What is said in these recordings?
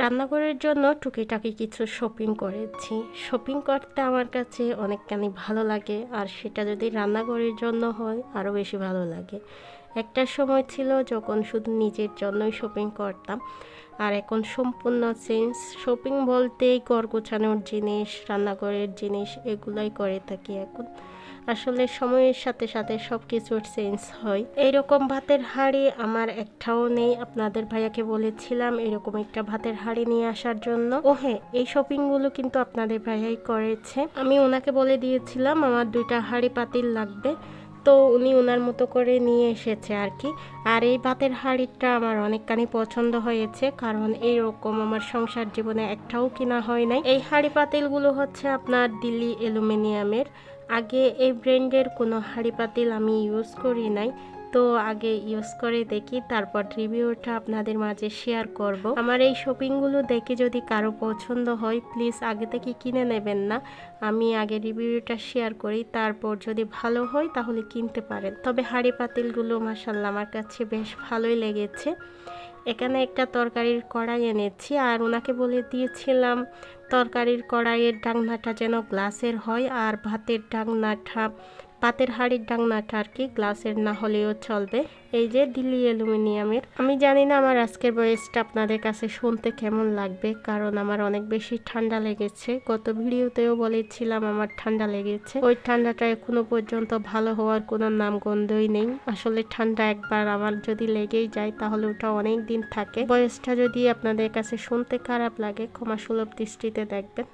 রান্নাঘরের জন্য টুকিটাকি কিছু শপিং করেছি। শপিং করতে আমার কাছে অনেকখানি ভালো লাগে, আর সেটা যদি রান্নাঘরের জন্য হয় আরও বেশি ভালো লাগে। একটা সময় ছিল যখন শুধু নিজের জন্যই শপিং করতাম, আর এখন সম্পূর্ণ চেঞ্জ। শপিং বলতেই ঘর গোছানোর জিনিস, রান্নাঘরের জিনিস এগুলাই করে থাকি এখন। আসলে সময়ের সাথে সাথে সব কিছুর চেঞ্জ হয়। এইরকম ভাতের হাঁড়ি আমার একটাও নেই। আপনাদের ভাইয়াকে বলেছিলাম এরকম একটা ভাতের হাঁড়ি নিয়ে আসার জন্য। ও হ্যাঁ, এই শপিংগুলো কিন্তু আপনাদের ভাইয়াই করেছে। আমি ওনাকে বলে দিয়েছিলাম আমার 2টা হাঁড়ি পাতিল লাগবে, তো উনি ওনার মতো করে নিয়ে এসেছে আর কি। আর এই ভাতের হাঁড়িটা আমার অনেকখানি পছন্দ হয়েছে, কারণ এইরকম আমার সংসার জীবনে একটাও কিনা হয় নাই। এই হাঁড়ি পাতিলগুলো হচ্ছে আপনার দিল্লি অ্যালুমিনিয়ামের। আগে এই ব্র্যান্ডের কোনো হাঁড়ি পাতিল আমি ইউজ করি নাই, তো আগে ইউজ করে দেখি, তারপর রিভিউটা আপনাদের মাঝে শেয়ার করব। আমার এই শপিংগুলো দেখে যদি কারো পছন্দ হয় প্লিজ আগে থেকে কিনে নেবেন না, আমি আগে রিভিউটা শেয়ার করি, তারপর যদি ভালো হয় তাহলে কিনতে পারেন। তবে হাঁড়ি পাতিলগুলো মাশাআল্লাহ আমার কাছে বেশ ভালোই লেগেছে। এখানে একটা তরকারির কড়াই এনেছি, আর ওনাকে বলে দিয়েছিলাম তরকারির কড়াইয়ের ডাকনাটা যেন গ্লাসের হয়, আর ভাতের ডাকনাটা, পাতের হাঁড়ির ডাকনাটা আর কি গ্লাসের না হলেও চলবে। এই যে দিল্লি অ্যালুমিনিয়ামের। আমি জানি না আমার আজকের ভয়েসটা আপনাদের কাছে শুনতে কেমন লাগবে, কারণ আমার অনেক বেশি ঠান্ডা লেগেছে। গত ভিডিওতেও বলেছিলাম আমার ঠান্ডা লেগেছে, ওই ঠান্ডাটা এখনো পর্যন্ত ভালো হওয়ার কোনো নামগন্ধই নেই। আসলে ঠান্ডা একবার আমার যদি লেগেই যায় তাহলে ওটা অনেক দিন থাকে। ভয়েসটা যদি আপনাদের কাছে শুনতে খারাপ লাগে ক্ষমাসুলভ দৃষ্টিতে দেখবেন।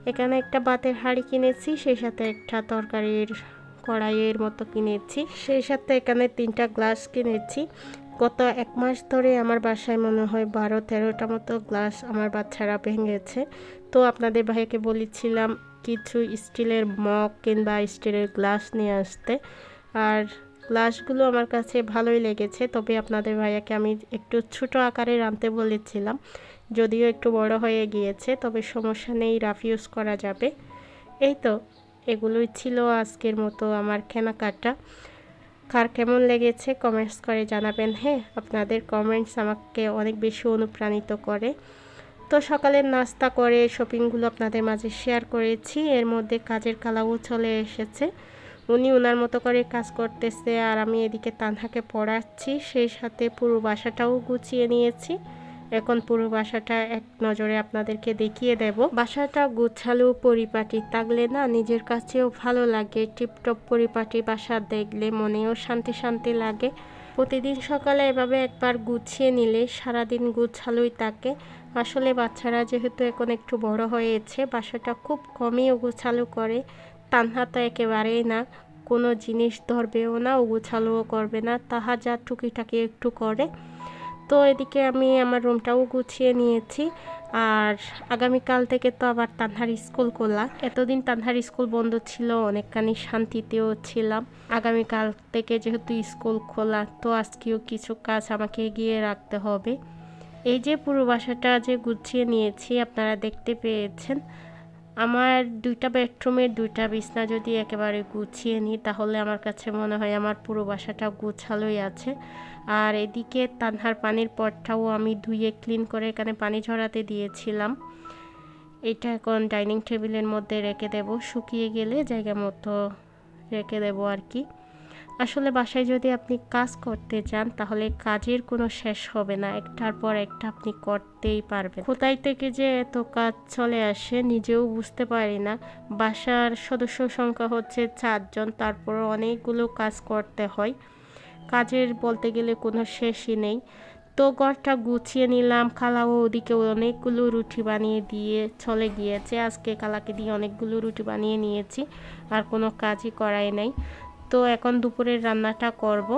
এখানে একটা ভাতের হাঁড়ি কিনেছি, সেই সাথে একটা তরকারির কড়াইয়ের মতো কিনেছি, সেই সাথে এখানে 3টা গ্লাস কিনেছি। গত 1 মাস ধরে আমার বাসায় মনে হয় 12-13টা মতো গ্লাস আমার বাচ্চারা ভেঙেছে। তো আপনাদের ভাইকে বলেছিলাম কিছু স্টিলের মগ কিংবা স্টিলের গ্লাস নিয়ে আসতে, আর গ্লাসগুলো আমার কাছে ভালোই লেগেছে। তবে আপনাদের ভাইয়াকে আমি একটু ছোট আকারে আনতে বলেছিলাম, যদিও একটু বড় হয়ে গিয়েছে, তবে সমস্যা নেই, রাফ ইউজ করা যাবে। এই তো এগুলোই ছিল আজকের মতো আমার কেনাকাটা। কার কেমন লেগেছে কমেন্টস করে জানাবেন। হ্যাঁ, আপনাদের কমেন্টস আমাকে অনেক বেশি অনুপ্রাণিত করে। তো সকালের নাস্তা করে শপিংগুলো আপনাদের মাঝে শেয়ার করেছি। এর মধ্যে কাজের কালাও চলে এসেছে, উনি ওনার মতো করে কাজ করতেছে, আর আমি এদিকে তানহাকে পড়াচ্ছি, সেই সাথে পুরো বাসাটাও গুছিয়ে নিয়েছি। এখন পুরো বাসাটা এক নজরে আপনাদেরকে দেখিয়ে দেব। বাসাটা গুছালো পরিপাটি থাকলে না নিজের কাছেও ভালো লাগে। টিপটপ পরিপাটি বাসা দেখলে মনেও শান্তি শান্তি লাগে। প্রতিদিন সকালে এভাবে একবার গুছিয়ে নিলে সারাদিন গুছালোই থাকে। আসলে বাচ্চারা যেহেতু এখন একটু বড় হয়েছে, বাসাটা খুব কমই গোছালো করে। তানহা তো একেবারেই না, কোনো জিনিস ধরবেও না, গোছালোও করবে না, তাহা যা টুকিটাকি একটু করে। তো এদিকে আমি আমার রুমটাও গুছিয়ে নিয়েছি। আর আগামীকাল থেকে তো আবার তানহার স্কুল খোলা। এতদিন তানহার স্কুল বন্ধ ছিল, অনেকখানি শান্তিতেও ছিলাম। আগামীকাল থেকে যেহেতু স্কুল খোলা, তো আজকেও কিছু কাজ আমাকে এগিয়ে রাখতে হবে। এই যে পুরো বাসাটা যে গুছিয়ে নিয়েছি আপনারা দেখতে পেয়েছেন। আমার 2টা বেডরুমের 2টা বিছনা যদি একেবারে গুছিয়ে নিই তাহলে আমার কাছে মনে হয় আমার পুরো বাসাটা গোছালোই আছে। আর এদিকে তানহার পানির পটটাও আমি ধুয়ে ক্লিন করে এখানে পানি ঝরাতে দিয়েছিলাম। এটা এখন ডাইনিং টেবিলের মধ্যে রেখে দেব, শুকিয়ে গেলে জায়গা মতো রেখে দেব আর কি। আসলে বাসায় যদি আপনি কাজ করতে চান তাহলে কাজের কোনো শেষ হবে না, একটার পর একটা আপনি করতেই পারবেন। কোথায় থেকে যে এত কাজ চলে আসে নিজেও বুঝতে পারি না। বাসার সদস্য সংখ্যা হচ্ছে 4 জন, তারপর অনেকগুলো কাজ করতে হয়। কাজের বলতে গেলে কোনো শেষই নেই। তো ঘরটা গুছিয়ে নিলাম। খালাও ওদিকে অনেকগুলো রুটি বানিয়ে দিয়ে চলে গিয়েছে। আজকে খালাকে দিয়ে অনেকগুলো রুটি বানিয়ে নিয়েছি, আর কোনো কাজই করাই নাই। তো এখন দুপুরের রান্নাটা করব।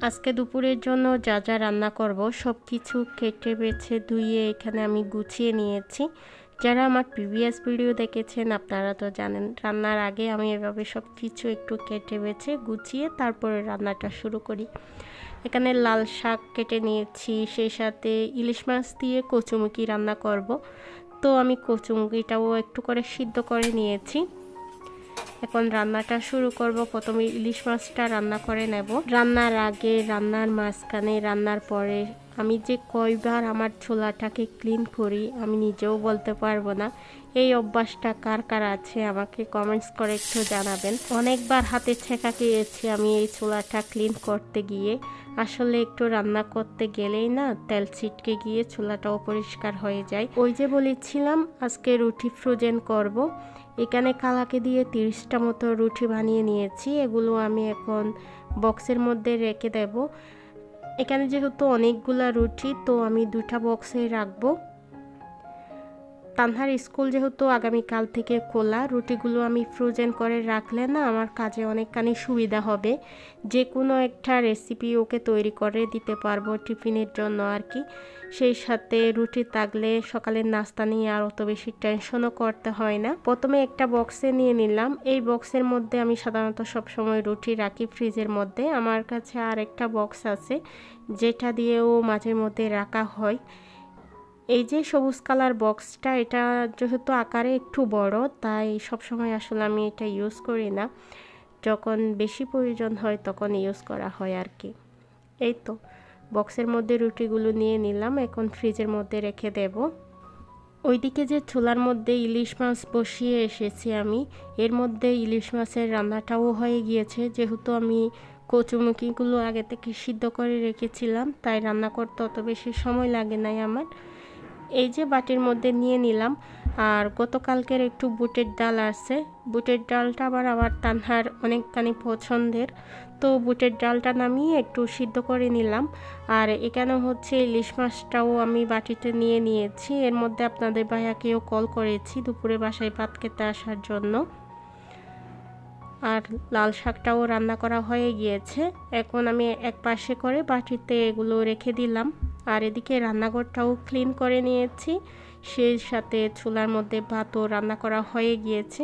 আজকে দুপুরের জন্য যা যা রান্না করব সব কিছু কেটে বেছে ধুয়ে এখানে আমি গুছিয়ে নিয়েছি। যারা আমার প্রিভিয়াস ভিডিও দেখেছেন আপনারা তো জানেন রান্নার আগে আমি এভাবে সব কিছু একটু কেটে বেছে গুছিয়ে তারপরে রান্নাটা শুরু করি। এখানে লাল শাক কেটে নিয়েছি, সেই সাথে ইলিশ মাছ দিয়ে কচুমুখি রান্না করব। তো আমি কচুমুখিটাও একটু করে সিদ্ধ করে নিয়েছি। এখন রান্নাটা শুরু করব। প্রথমে ইলিশ মাছটা রান্না করে নেব। রান্নার আগে, রান্নার মাঝখানে, রান্নার পরে আমি যে কয়বার আমার ছোলাটাকে ক্লিন করি আমি নিজেও বলতে পারবো না। এই অভ্যাসটা কার কার আছে আমাকে কমেন্টস করে একটু জানাবেন। অনেকবার হাতে ছেঁকা খেয়েছি আমি এই ছোলাটা ক্লিন করতে গিয়ে। আসলে একটু রান্না করতে গেলেই না তেল ছিটকে গিয়ে ছোলাটাও পরিষ্কার হয়ে যায়। ওই যে বলেছিলাম আজকে রুটি ফ্রোজেন করব। এখানে কালাকে দিয়ে 30টা মতো রুটি বানিয়ে নিয়েছি। এগুলো আমি এখন বক্সের মধ্যে রেখে দেব। এখানে যেহেতু অনেকগুলা রুটি তো আমি 2টা বক্সে রাখবো। তানহার স্কুল যেহেতু আগামীকাল থেকে খোলা, রুটিগুলো আমি ফ্রোজেন করে রাখলে না আমার কাজে অনেকখানি সুবিধা হবে। যে কোনো একটা রেসিপি ওকে তৈরি করে দিতে পারবো টিফিনের জন্য আর কি। সেই সাথে রুটি থাকলে সকালের নাস্তা নিয়ে আর অত বেশি টেনশনও করতে হয় না। প্রথমে একটা বক্সে নিয়ে নিলাম। এই বক্সের মধ্যে আমি সাধারণত সবসময় রুটি রাখি ফ্রিজের মধ্যে। আমার কাছে আর একটা বক্স আছে যেটা দিয়েও মাঝে মধ্যে রাখা হয়। এই যে সবুজ কালার বক্সটা, এটা যেহেতু আকারে একটু বড় তাই সবসময় আসলে আমি এটা ইউজ করি না। যখন বেশি প্রয়োজন হয় তখন ইউজ করা হয় আর কি। এই তো বক্সের মধ্যে রুটিগুলো নিয়ে নিলাম, এখন ফ্রিজের মধ্যে রেখে দেব। ওইদিকে যে চুলার মধ্যে ইলিশ মাছ বসিয়ে এসেছি আমি, এর মধ্যে ইলিশ মাছের রান্নাটাও হয়ে গিয়েছে। যেহেতু আমি কচুমুখিগুলো আগে থেকে সিদ্ধ করে রেখেছিলাম তাই রান্না করতে অত বেশি সময় লাগে নাই আমার। এই যে বাটির মধ্যে নিয়ে নিলাম। আর গতকালকের একটু বুটের ডাল আছে, বুটের ডালটা আবার তানহার অনেকখানি পছন্দের, তো বুটের ডালটা নামিয়ে একটু সিদ্ধ করে নিলাম। আর এখানে হচ্ছে ইলিশ মাছটাও আমি বাটিতে নিয়ে নিয়েছি। এর মধ্যে আপনাদের ভাইয়াকেও কল করেছি দুপুরে বাসায় ভাত খেতে আসার জন্য। আর লাল শাকটাও রান্না করা হয়ে গিয়েছে। এখন আমি এক পাশে করে বাটিতে এগুলো রেখে দিলাম। আর এদিকে রান্নাঘরটাও ক্লিন করে নিয়েছি। সেই সাথে চুলার মধ্যে ভাতও রান্না করা হয়ে গিয়েছে।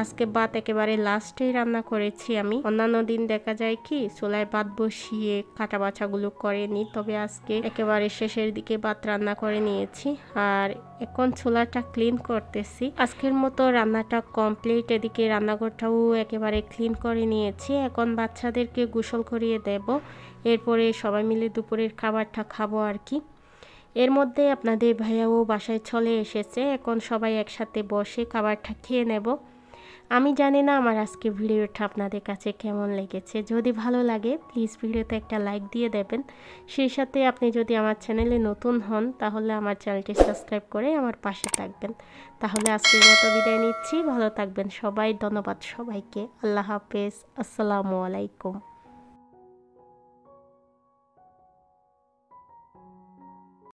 আজকে ভাত একেবারে লাস্টেই রান্না করেছি আমি। অন্যান্য দিন দেখা যায় কি চুলায় ভাত বসিয়ে কাটা বাছাগুলো করে নিই, তবে আজকে একেবারে শেষের দিকে ভাত রান্না করে নিয়েছি। আর এখন চুলাটা ক্লিন করতেছি। আজকের মতো রান্নাটা কমপ্লিট। এদিকে রান্নাঘরটাও একেবারে ক্লিন করে নিয়েছি। এখন বাচ্চাদেরকে গোসল করিয়ে দেব, এরপরে সবাই মিলে দুপুরের খাবারটা খাবো আর কি। এর মধ্যে আপনাদের ভাইয়াও বাসায় চলে এসেছে। এখন সবাই একসাথে বসে খাবারটা খেয়ে নেব। আমি জানি না আমার আজকে ভিডিওটা আপনাদের কাছে কেমন লেগেছে। যদি ভালো লাগে প্লিজ ভিডিওতে একটা লাইক দিয়ে দেবেন। সেই সাথে আপনি যদি আমার চ্যানেলে নতুন হন তাহলে আমার চ্যানেলটি সাবস্ক্রাইব করে আমার পাশে থাকবেন। তাহলে আজকের মতো বিদায় নিচ্ছি। ভালো থাকবেন সবাই। ধন্যবাদ সবাইকে। আল্লাহ হাফেজ। আসসালামু আলাইকুম।